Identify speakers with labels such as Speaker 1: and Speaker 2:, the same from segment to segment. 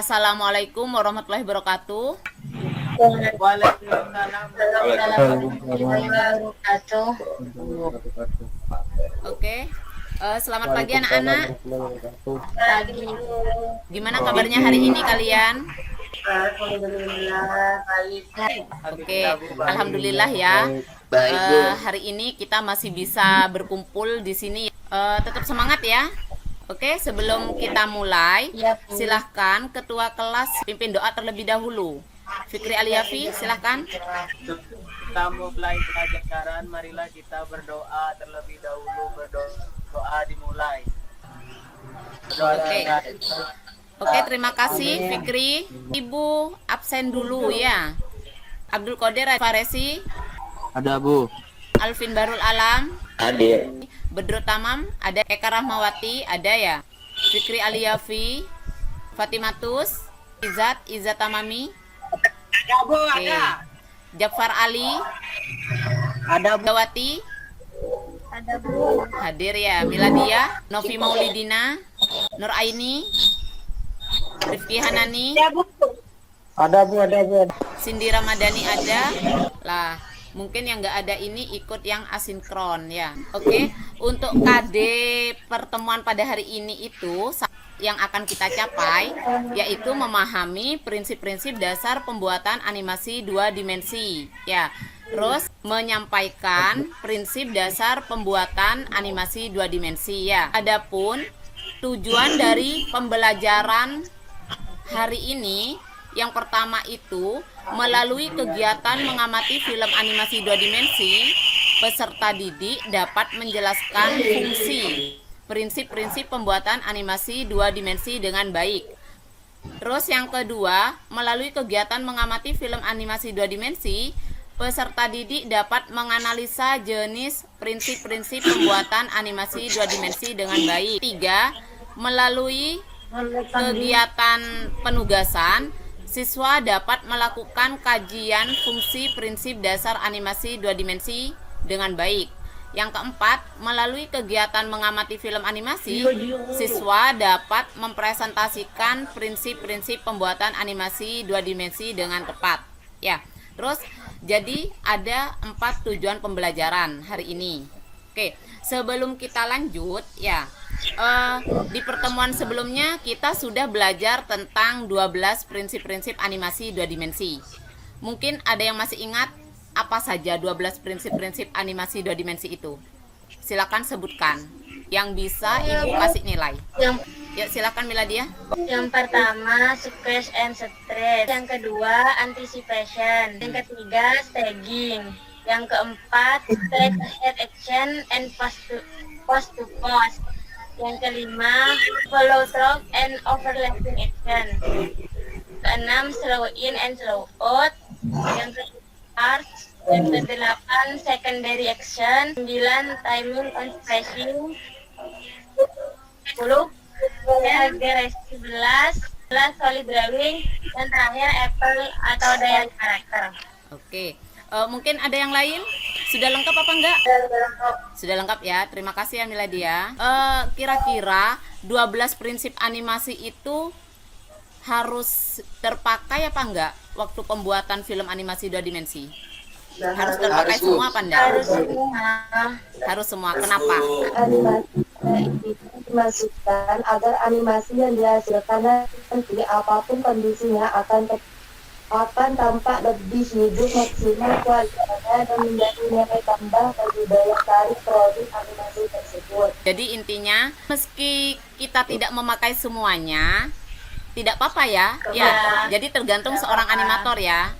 Speaker 1: Assalamualaikum warahmatullahi wabarakatuh.
Speaker 2: Waalaikumsalam warahmatullahi wabarakatuh.
Speaker 1: Oke. Selamat pagi anak-anak.
Speaker 2: Pagi.
Speaker 1: Gimana kabarnya hari ini kalian?
Speaker 2: Alhamdulillah baik.
Speaker 1: Oke, alhamdulillah ya. Hari ini kita masih bisa berkumpul di sini. Tetap semangat ya. Oke, sebelum kita mulai,
Speaker 2: Ya, Bu.
Speaker 1: silahkan ketua kelas pimpin doa terlebih dahulu. Fikri Aliafi, silahkan.
Speaker 3: Kita mulai pelajaran, marilah kita berdoa terlebih dahulu. Berdoa dimulai.
Speaker 1: Oke. Oke, terima kasih Fikri. Ibu absen dulu ya. Abdul Qadir Faresi,
Speaker 3: Ada Bu.
Speaker 1: Alvin Barul Alam,
Speaker 4: Hadir.
Speaker 1: Bedro Tamam, ada Eka Rahmawati, ada ya. Fikri Aliafi, Fatimatus, Izzat Tamami,
Speaker 3: Ada Bu,
Speaker 1: oke. Jafar Ali,
Speaker 3: Ada Bu.
Speaker 1: Dawati,
Speaker 2: Ada Bu.
Speaker 1: hadir ya. Miladia, Novi Maulidina, Nur Aini, Rifki Hanani,
Speaker 3: Ada Bu.
Speaker 1: Cindy Ramadhani ada lah. Mungkin yang nggak ada ini ikut yang asinkron ya. Oke, untuk KD pertemuan pada hari ini itu yang akan kita capai yaitu memahami prinsip-prinsip dasar pembuatan animasi 2 dimensi ya. Terus menyampaikan prinsip dasar pembuatan animasi 2 dimensi ya. Adapun tujuan dari pembelajaran hari ini yang pertama itu melalui kegiatan mengamati film animasi 2 dimensi, peserta didik dapat menjelaskan fungsi, prinsip-prinsip pembuatan animasi 2 dimensi dengan baik. Terus yang kedua, melalui kegiatan mengamati film animasi 2 dimensi, peserta didik dapat menganalisa jenis prinsip-prinsip pembuatan animasi 2 dimensi dengan baik. 3. Melalui kegiatan penugasan, siswa dapat melakukan kajian fungsi prinsip dasar animasi 2 dimensi dengan baik. Yang keempat, melalui kegiatan mengamati film animasi, siswa dapat mempresentasikan prinsip-prinsip pembuatan animasi 2 dimensi dengan tepat. Ya, terus jadi ada 4 tujuan pembelajaran hari ini. Oke, sebelum kita lanjut ya, di pertemuan sebelumnya kita sudah belajar tentang 12 prinsip-prinsip animasi 2 dimensi. Mungkin ada yang masih ingat apa saja 12 prinsip-prinsip animasi 2 dimensi itu? Silakan sebutkan yang bisa Ibu kasih nilai. Ya, silakan Miladia.
Speaker 2: Yang pertama, success and stress. Yang kedua, anticipation. Yang ketiga, staging. Yang keempat, straight ahead action and post to post. Yang kelima, follow through and overlapping action. Keenam, slow in and slow out. Yang ketujuh, yang kedelapan, secondary action. 9, timing and spacing. 10, aggressive 11, solid drawing, dan terakhir apple atau daya karakter.
Speaker 1: Oke. Mungkin ada yang lain? Sudah lengkap apa enggak? Sudah lengkap ya. Terima kasih ya Miladia. Kira-kira 12 prinsip animasi itu harus terpakai apa enggak waktu pembuatan film animasi 2 dimensi? Harus terpakai semua apa enggak?
Speaker 2: Harus semua.
Speaker 1: Harus semua. Kenapa?
Speaker 5: Animasi itu dimasukkan agar animasi yang dihasilkan nanti apapun kondisinya akan tampak lebih hidup, maksimal kualitasnya, dan menjadi nilai tambah bagi daya tarik produk animasi tersebut.
Speaker 1: Jadi intinya meski kita tidak memakai semuanya, tidak apa-apa ya. Ya, jadi tergantung seorang animator ya.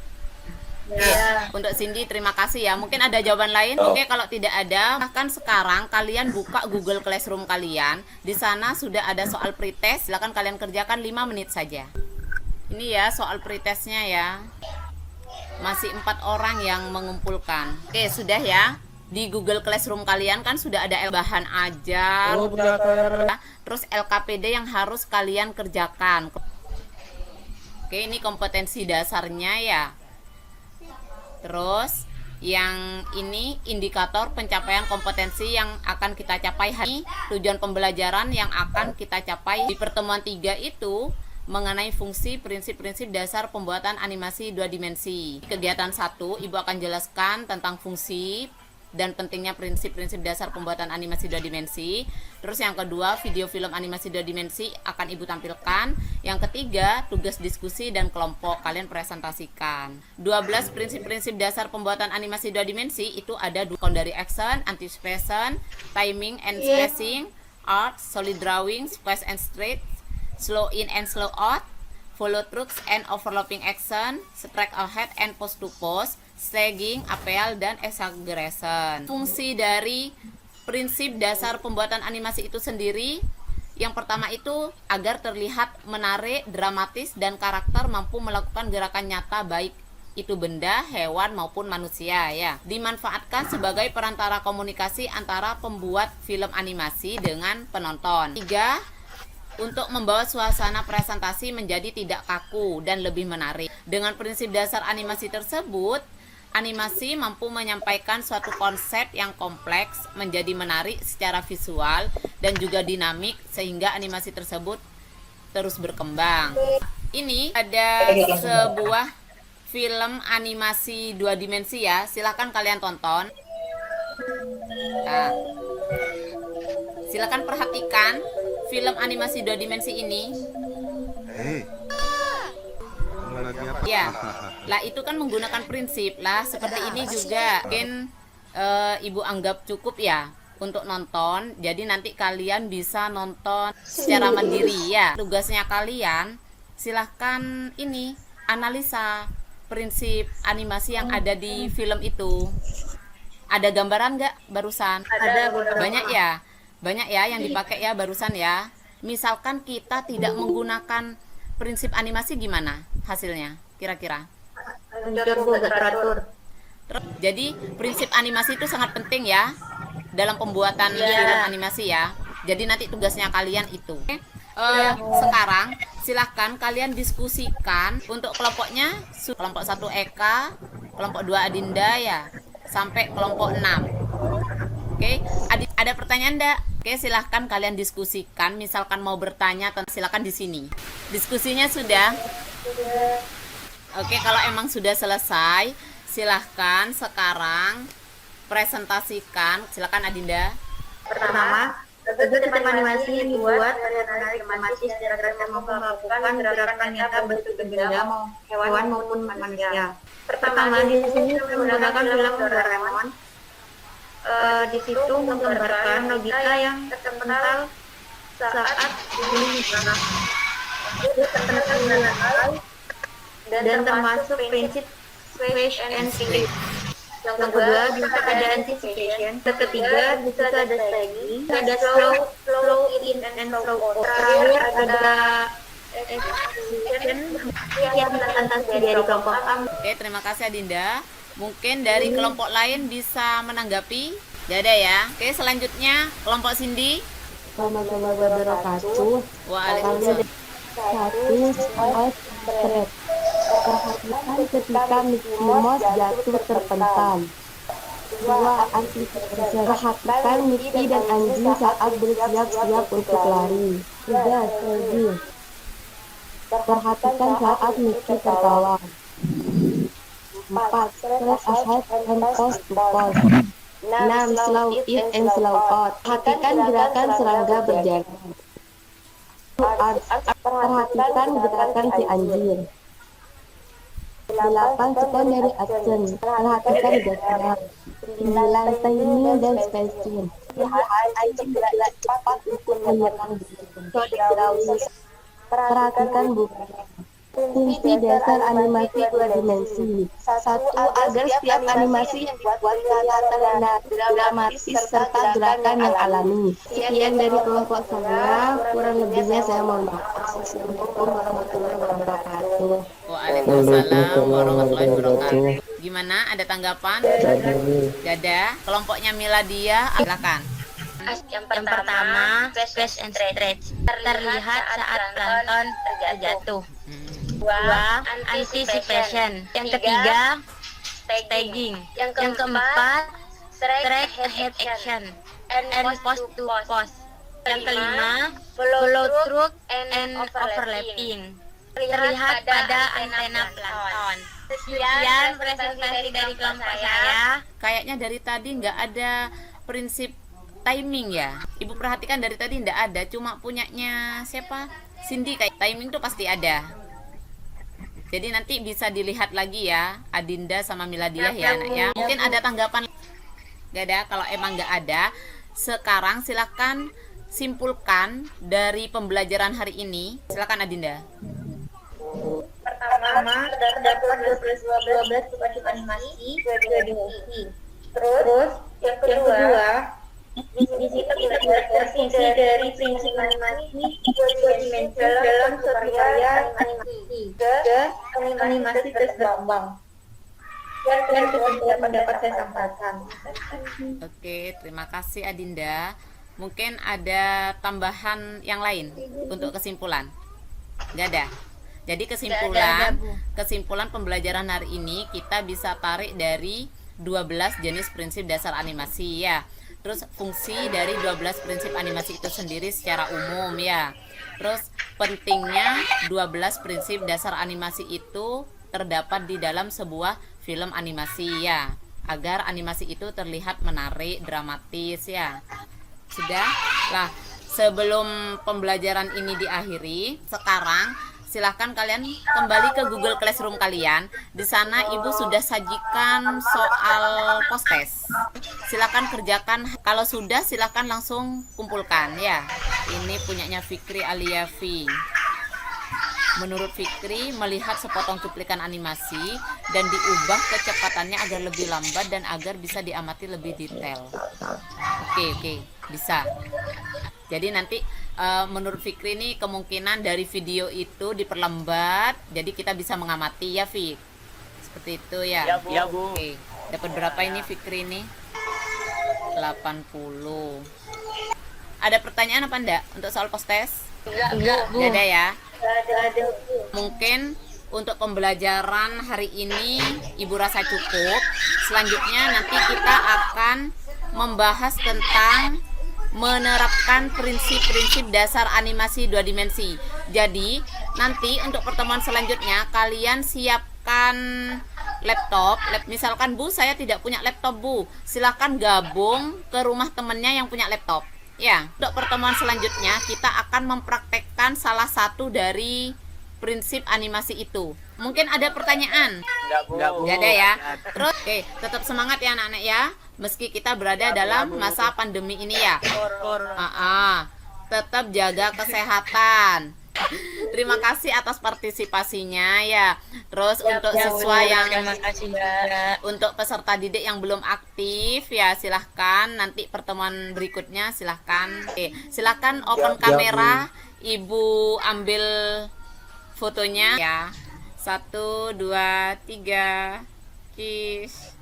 Speaker 2: Ya.
Speaker 1: Untuk Cindy terima kasih ya. Mungkin ada jawaban lain? Oke, kalau tidak ada, bahkan sekarang kalian buka Google Classroom kalian. Di sana sudah ada soal pretest. Silakan kalian kerjakan 5 menit saja. Ini ya soal pretestnya ya. Masih 4 orang yang mengumpulkan. Oke, sudah ya. Di Google Classroom kalian kan sudah ada bahan ajar. Terus LKPD yang harus kalian kerjakan. Oke, ini kompetensi dasarnya ya. Terus yang ini indikator pencapaian kompetensi yang akan kita capai hari ini, tujuan pembelajaran yang akan kita capai di pertemuan 3 itu mengenai fungsi prinsip-prinsip dasar pembuatan animasi 2 dimensi. Kegiatan 1, Ibu akan jelaskan tentang fungsi dan pentingnya prinsip-prinsip dasar pembuatan animasi 2 dimensi. Terus yang kedua, video film animasi 2 dimensi akan Ibu tampilkan. Yang ketiga, tugas diskusi dan kelompok kalian presentasikan. 12 prinsip-prinsip dasar pembuatan animasi 2 dimensi itu ada secondary action, anticipation, timing and spacing, art, solid drawing, space and straight, slow in and slow out, follow throughs and overlapping action, strike ahead and post to post, staging, appeal, dan exaggeration. Fungsi dari prinsip dasar pembuatan animasi itu sendiri, yang pertama itu agar terlihat menarik, dramatis, dan karakter mampu melakukan gerakan nyata baik itu benda, hewan, maupun manusia ya. Dimanfaatkan sebagai perantara komunikasi antara pembuat film animasi dengan penonton. 3. Untuk membawa suasana presentasi menjadi tidak kaku dan lebih menarik. Dengan prinsip dasar animasi tersebut, animasi mampu menyampaikan suatu konsep yang kompleks menjadi menarik secara visual dan juga dinamik sehingga animasi tersebut terus berkembang. Ini ada sebuah film animasi 2 dimensi ya, silahkan kalian tonton. Nah, silakan perhatikan film animasi 2 dimensi ini. Ya, lah itu kan menggunakan prinsip lah. Seperti ini juga mungkin Ibu anggap cukup ya untuk nonton. Jadi nanti kalian bisa nonton secara mandiri ya. Tugasnya kalian silahkan ini analisa prinsip animasi yang ada di film itu. Ada gambaran nggak barusan?
Speaker 2: Ada beberapa.
Speaker 1: Banyak ya yang dipakai ya barusan ya. Misalkan kita tidak menggunakan prinsip animasi, gimana hasilnya kira-kira? Jadi prinsip animasi itu sangat penting ya dalam pembuatan film animasi ya. Jadi nanti tugasnya kalian itu. Sekarang silahkan kalian diskusikan untuk kelompoknya. Kelompok 1 Eka, kelompok 2 Adinda ya, sampai kelompok 6. Oke, ada pertanyaan enggak? Oke, silahkan kalian diskusikan. Misalkan mau bertanya, silahkan di sini. Diskusinya sudah? Oke, kalau emang sudah selesai, silahkan sekarang presentasikan. Silahkan Adinda.
Speaker 2: Pertama, bentuk tim animasi yang dibuat dari animasi secara mampu melakukan gerakan nyata bentuk benda hewan maupun manusia. Pertama di sini menggunakan film Doraemon. Di situ menggambarkan logika yang terkenal saat ini dan termasuk prinsip switch and skip. Yang kedua bisa ada anticipation. Yang ketiga bisa ada staging, ada slow in and slow out. Terakhir ada execution yang tentang dari kelompok kamu.
Speaker 1: Oke, terima kasih Adinda. Mungkin dari kelompok lain bisa menanggapi? Tidak ada ya. Oke, selanjutnya kelompok Cindy.
Speaker 5: Warahmatullahi wabarakatuh.
Speaker 1: Waalaikumsalam.
Speaker 5: 1. Soal stres. Perhatikan ketika Mickey Mouse jatuh terpental. 2. Antisipasi. Perhatikan Mickey dan anjing saat bersiap-siap untuk lari. 3. Staging. Perhatikan saat Mickey tertawa. 4. Straight ahead and post to post. 6. Slow in and slow out. Perhatikan gerakan serangga berjalan. Perhatikan gerakan si anjing. 8. Secondary action. Perhatikan gerakan. 9. Timing dan spacing. Anjing bergerak cepat untuk menyerang. Perhatikan bukan. Fungsi dasar animasi 2 dimensi. 1. Agar setiap animasi yang dibuat kelihatan dramatis serta gerakan yang alami. Sekian dari kelompok saya, kurang lebihnya saya mohon maaf. Assalamualaikum warahmatullahi wabarakatuh.
Speaker 1: Waalaikumsalam warahmatullahi wabarakatuh. Gimana? Ada tanggapan? Ada. Kelompoknya Miladia, silakan.
Speaker 2: Yang pertama, space and stretch. Terlihat saat plankton terjatuh. 2. Anticipation. Yang ketiga, staging. Yang keempat, strike ahead action and post to post. Yang kelima, flow through and overlapping. Terlihat pada antena plankton. Sekian presentasi dari kelompok saya.
Speaker 1: Kayaknya dari tadi nggak ada prinsip timing ya. Ibu perhatikan dari tadi nggak ada, cuma punyanya siapa? Cindy. Kayak timing tuh pasti ada. Jadi nanti bisa dilihat lagi ya, Adinda sama Miladiah ya anak ya. Mungkin ada tanggapan? Nggak ada. Kalau emang nggak ada, sekarang silakan simpulkan dari pembelajaran hari ini. Silakan Adinda.
Speaker 2: Pertama, terdapat 12 prinsip animasi, 2 dimensi. Terus, yang kedua, di situ kita belajar fungsi dari prinsip animasi 2 dimensi dalam suatu karya animasi ke animasi terus berkembang. Dan itu dapat saya sampaikan.
Speaker 1: Oke, terima kasih Adinda. Mungkin ada tambahan yang lain untuk kesimpulan? Nggak ada. Jadi kesimpulan pembelajaran hari ini kita bisa tarik dari 12 jenis prinsip dasar animasi ya. Terus fungsi dari 12 prinsip animasi itu sendiri secara umum ya. Terus pentingnya 12 prinsip dasar animasi itu terdapat di dalam sebuah film animasi ya, agar animasi itu terlihat menarik, dramatis ya. Sudah? Lah, sebelum pembelajaran ini diakhiri, sekarang silahkan kalian kembali ke Google Classroom kalian. Di sana Ibu sudah sajikan soal post-test. Silahkan kerjakan. Kalau sudah, silahkan langsung kumpulkan ya. Ini punyanya Fikri Aliafi. Menurut Fikri, melihat sepotong cuplikan animasi dan diubah kecepatannya agar lebih lambat dan agar bisa diamati lebih detail. Oke, bisa. Jadi nanti menurut Fikri ini kemungkinan dari video itu diperlambat, jadi kita bisa mengamati ya Fik. Seperti itu ya.
Speaker 3: Ya Bu.
Speaker 1: Oke. Dapat berapa ini Fikri ini? 80. Ada pertanyaan apa enggak untuk soal post-test?
Speaker 2: Enggak, Bu.
Speaker 1: Nggak ada ya.
Speaker 2: Ada, Bu.
Speaker 1: Mungkin untuk pembelajaran hari ini Ibu rasa cukup. Selanjutnya nanti kita akan membahas tentang menerapkan prinsip-prinsip dasar animasi 2 dimensi. Jadi nanti untuk pertemuan selanjutnya kalian siapkan laptop. Misalkan Bu, saya tidak punya laptop Bu, silahkan gabung ke rumah temennya yang punya laptop ya. Untuk pertemuan selanjutnya kita akan mempraktekkan salah satu dari prinsip animasi itu. Mungkin ada pertanyaan? Nggak ada ya. Terus tetap semangat ya anak-anak ya, meski kita berada dalam masa pandemi ini ya. Tetap jaga kesehatan. Terima kasih atas partisipasinya ya. Terus untuk siswa yang untuk peserta didik yang belum aktif ya, silahkan nanti pertemuan berikutnya silahkan. Silahkan open kamera, Ibu ambil fotonya ya. 1, 2, 3. Kiss.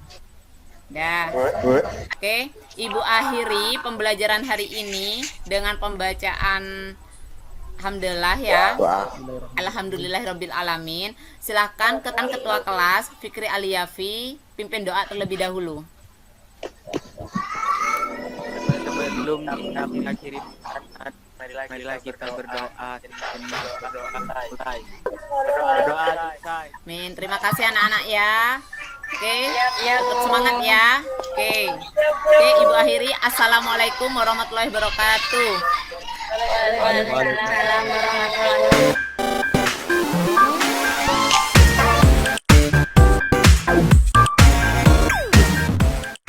Speaker 1: Dah. Oke, Ibu akhiri pembelajaran hari ini dengan pembacaan alhamdulillah ya. Alhamdulillahirabbil alamin. Silahkan ketua kelas Fikri Aliafi pimpin doa terlebih dahulu.
Speaker 3: Sebelum kita mengakhiri, marilah kita berdoa. Berdoa.
Speaker 1: Amin. Terima kasih anak-anak ya. Oke, tetap semangat ya. Oke, Ibu akhiri. Assalamualaikum warahmatullahi wabarakatuh.
Speaker 2: Waalaikumsalam warahmatullahi wabarakatuh.